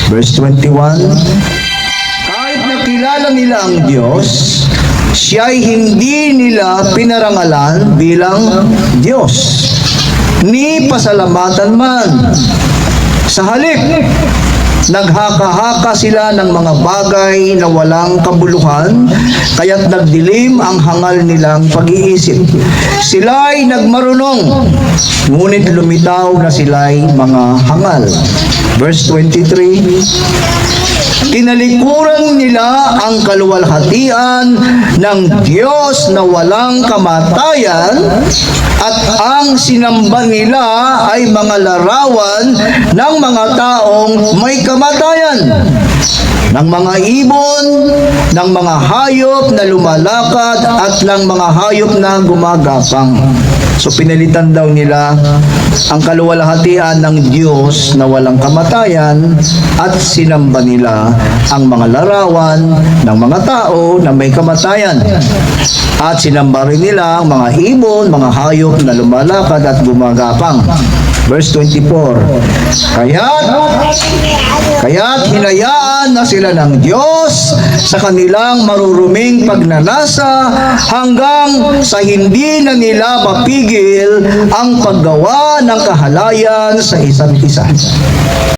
Verse 21, kahit nakilala nila ang Diyos, siya'y hindi nila pinarangalan bilang Diyos, ni pasalamatan man. Sa halip, naghaka-haka sila ng mga bagay na walang kabuluhan, kaya't nagdilim ang hangal nilang pag-iisip. Sila'y nagmarunong, ngunit lumitaw na sila'y mga hangal. Verse 23, tinalikuran nila ang kaluwalhatian ng Diyos na walang kamatayan, at ang sinamba nila ay mga larawan ng mga taong may kamatayan, ng mga ibon, ng mga hayop na lumalakad, at ng mga hayop na gumagapang. So pinalitan daw nila ang kaluwalhatian ng Diyos na walang kamatayan, at sinamba nila ang mga larawan ng mga tao na may kamatayan. At sinamba rin nila ang mga ibon, mga hayop na lumalakad at gumagapang. Verse 24, Kaya't hinayaan na sila ng Diyos sa kanilang maruruming pagnanasa, hanggang sa hindi na nila mapigil ang paggawa ng kahalayan sa isa't isa.